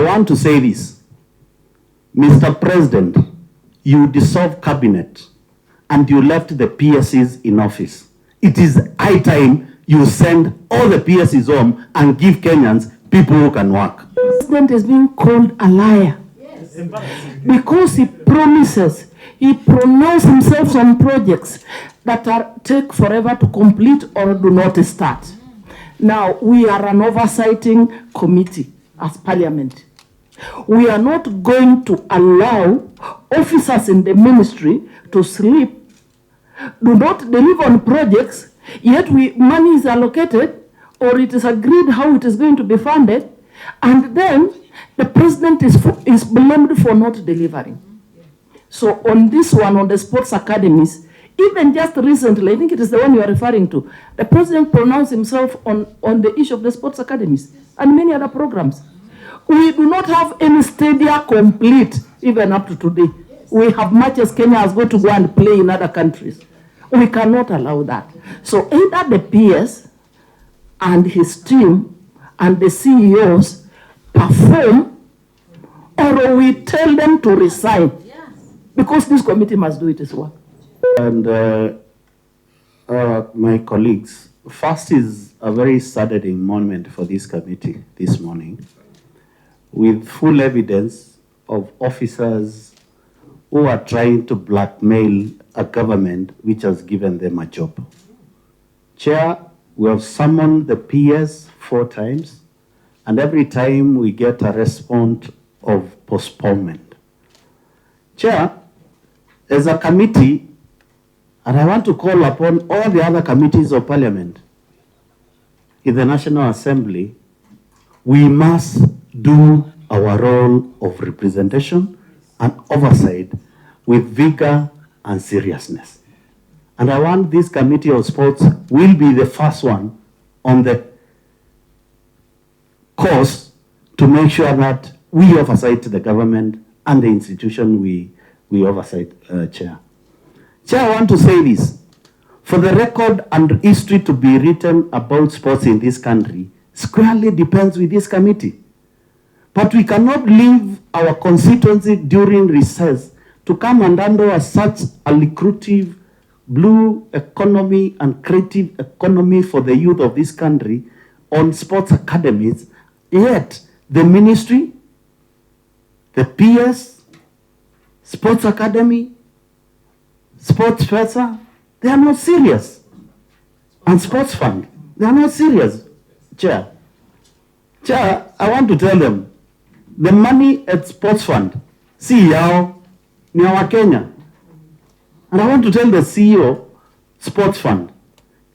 want to say this. Mr. President, you dissolved cabinet and you left the PSCs in office. It is high time you send all the PSCs home and give Kenyans people who can work. The president is being called a liar. Yes. Because he promises, he pronounced himself on projects that take forever to complete or do not start. Now, we are an oversighting committee as parliament. We are not going to allow officers in the ministry to sleep, do not deliver on projects, yet money is allocated or it is agreed how it is going to be funded, and then the president is blamed for not delivering. So on this one, on the sports academies, even just recently, I think it is the one you are referring to, the president pronounced himself on the issue of the sports academies and many other programs. We do not have any stadia complete, even up to today. We have matches Kenya has got to go and play in other countries. We cannot allow that. So either the PS and his team and the CEOs perform, or we tell them to resign. Because this committee must do it as well. And my colleagues, first is a very saddening moment for this committee this morning, with full evidence of officers who are trying to blackmail a government which has given them a job. Chair, we have summoned the PS 4 times, and every time we get a response of postponement. Chair, as a committee, and I want to call upon all the other committees of parliament in the National Assembly, we must do our role of representation and oversight with vigor and seriousness. And I want this committee of sports will be the first one on the course to make sure that we oversight the government and the institution we oversight, Chair. Chair, I want to say this. For the record and history to be written about sports in this country squarely depends with this committee. But we cannot leave our constituency during recess to come and handle such a lucrative blue economy and creative economy for the youth of this country on sports academies, yet the ministry, the PS, sports academy, sports fesa, they are not serious. And sports fund, they are not serious, Chair. Chair, I want to tell them, the money at sports fund, CEO, ni wa Kenya. And I want to tell the CEO, sports fund,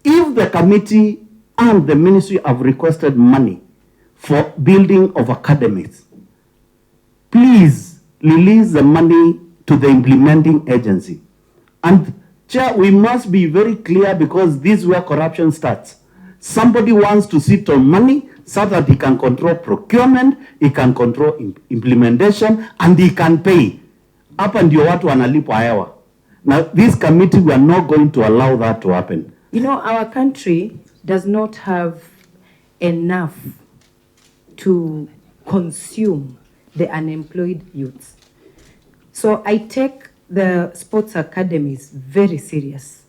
if the committee and the ministry have requested money for building of academies, please release the money to the implementing agency. And Chair, we must be very clear, because this is where corruption starts. Somebody wants to sit on money so that he can control procurement, he can control implementation, and he can pay. Hapa ndio watu wanalipwa hewa. Now, this committee, we are not going to allow that to happen. You know, our country does not have enough to consume the unemployed youths. So I take the sports academies very serious.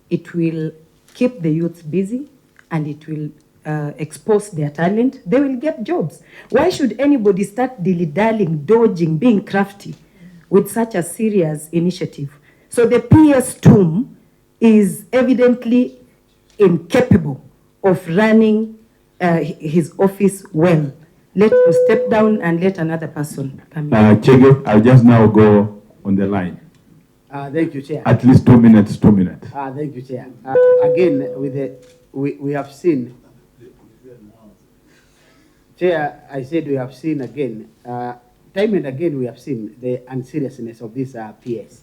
It will keep the youths busy and it will expose their talent. They will get jobs. Why should anybody start dilly-dallying, dodging, being crafty with such a serious initiative? So the PS tomb is evidently incapable of running his office well. Let him step down and let another person come in. Chege, I'll just now go on the line. Thank you, Chair. At least 2 minutes, 2 minutes. Thank you, Chair. Again, we have seen, Chair, I said we have seen again, time and again we have seen the unseriousness of this PS.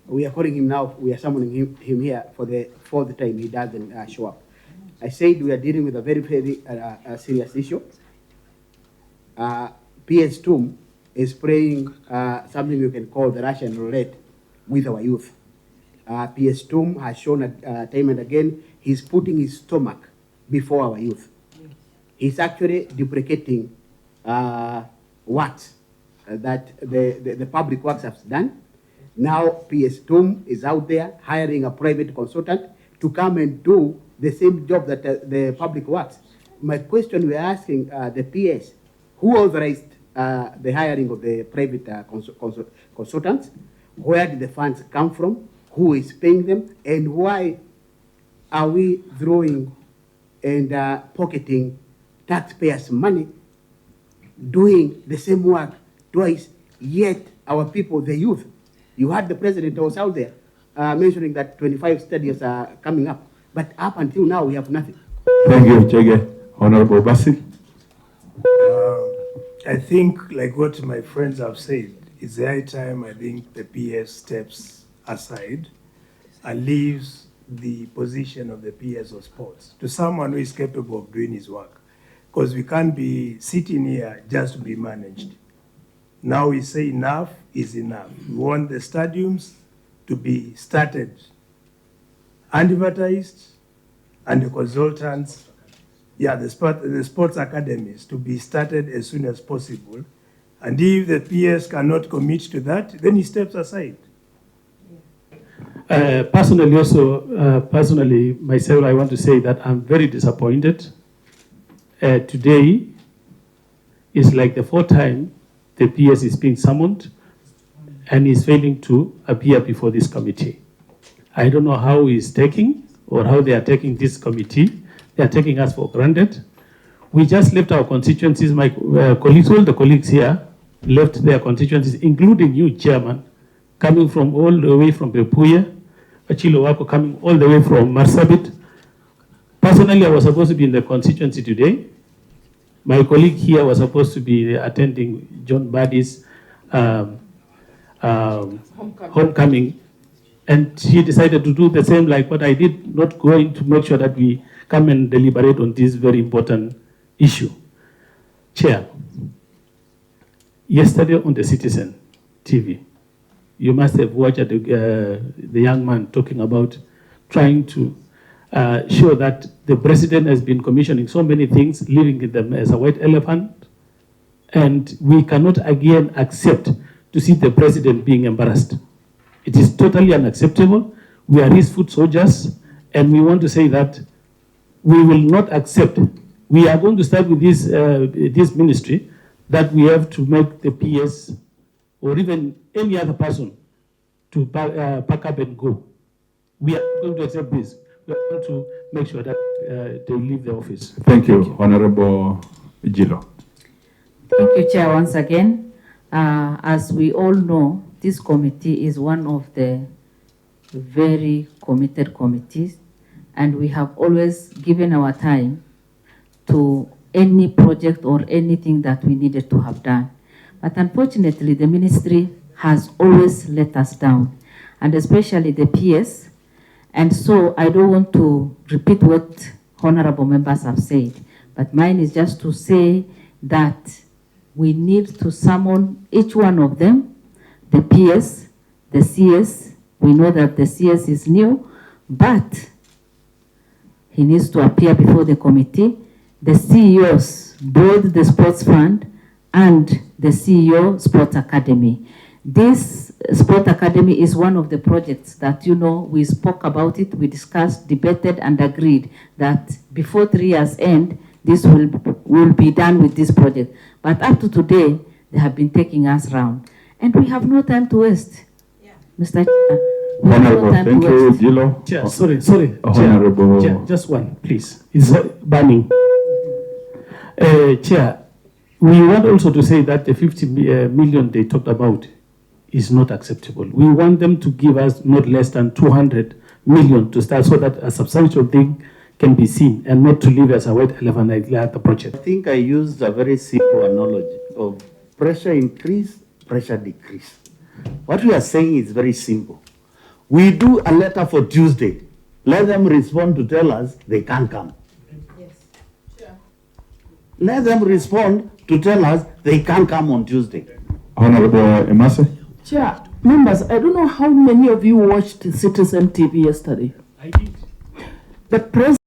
We are calling him now, we are summoning him here for the fourth time. He doesn't show up. I said we are dealing with a very, very serious issue. PS tomb is playing something you can call the Russian roulette with our youth. PS tomb has shown time and again he's putting his stomach before our youth. He's actually duplicating works that the public works has done. Now PS TOM is out there hiring a private consultant to come and do the same job that the public works. My question, we're asking the PS, who authorized the hiring of the private consultants? Where did the funds come from? Who is paying them? And why are we throwing and pocketing taxpayers' money doing the same work twice, yet our people, the youth, you had the president was out there mentioning that 25 studies are coming up, but up until now we have nothing. Thank you, Chege. Honorable Basil. I think, like what my friends have said, it's the high time I think the PS steps aside and leaves the position of the PS of sports to someone who is capable of doing his work. Because we can't be sitting here just to be managed. Now we say enough is enough. We want the stadiums to be started, advertised, and the consultants, the sports academies to be started as soon as possible. And if the PS cannot commit to that, then he steps aside. Personally, myself, I want to say that I'm very disappointed. Today is like the fourth time the PS is being summoned and is failing to appear before this committee. I don't know how he's taking or how they are taking this committee. They are taking us for granted. We just left our constituencies. My colleagues, all the colleagues here, left their constituencies, including you, Chairman, coming from all the way from Bepuye, Achilo Wako coming all the way from Marsabit. Personally, I was supposed to be in the constituency today. My colleague here was supposed to be attending John Baddy's homecoming, and he decided to do the same like what I did, not going to make sure that we come and deliberate on this very important issue. Chair, yesterday on the Citizen TV, you must have watched the young man talking about trying to show that the president has been commissioning so many things, leaving them as a white elephant, and we cannot again accept to see the president being embarrassed. It is totally unacceptable. We are his foot soldiers, and we want to say that we will not accept. We are going to start with this ministry that we have to make the PS or even any other person to pack up and go. We are going to accept this. We are going to make sure that they leave the office. Thank you, Honorable Gilo. Thank you, Chair, once again. As we all know, this committee is one of the very committed committees, and we have always given our time to any project or anything that we needed to have done. But unfortunately, the ministry has always let us down, and especially the PS. And so I don't want to repeat what honorable members have said, but mine is just to say that we need to summon each one of them, the PS, the CS. We know that the CS is new, but he needs to appear before the committee, the CEOs, both the Sports Fund and the CEO Sports Academy. This Sport Academy is one of the projects that, you know, we spoke about it, we discussed, debated, and agreed that before 3 years end, this will be done with this project. But up to today, they have been taking us around. And we have no time to waste. Yeah. Mr. Chair, we have no Honorable, time thank to you, waste. Gilo. Chair, sorry. Honorable. Chair, just one, please. It's burning. Chair, we want also to say that the 50 million they talked about is not acceptable. We want them to give us not less than 200 million to start so that a substantial thing can be seen and not to leave as a white elephant like the project. I think I used a very simple analogy of pressure increase, pressure decrease. What we are saying is very simple. We do a letter for Tuesday. Let them respond to tell us they can't come. Yes. Sure. Let them respond to tell us they can't come on Tuesday. Honorable Emase. Chair, members, I don't know how many of you watched Citizen TV yesterday. I did. The president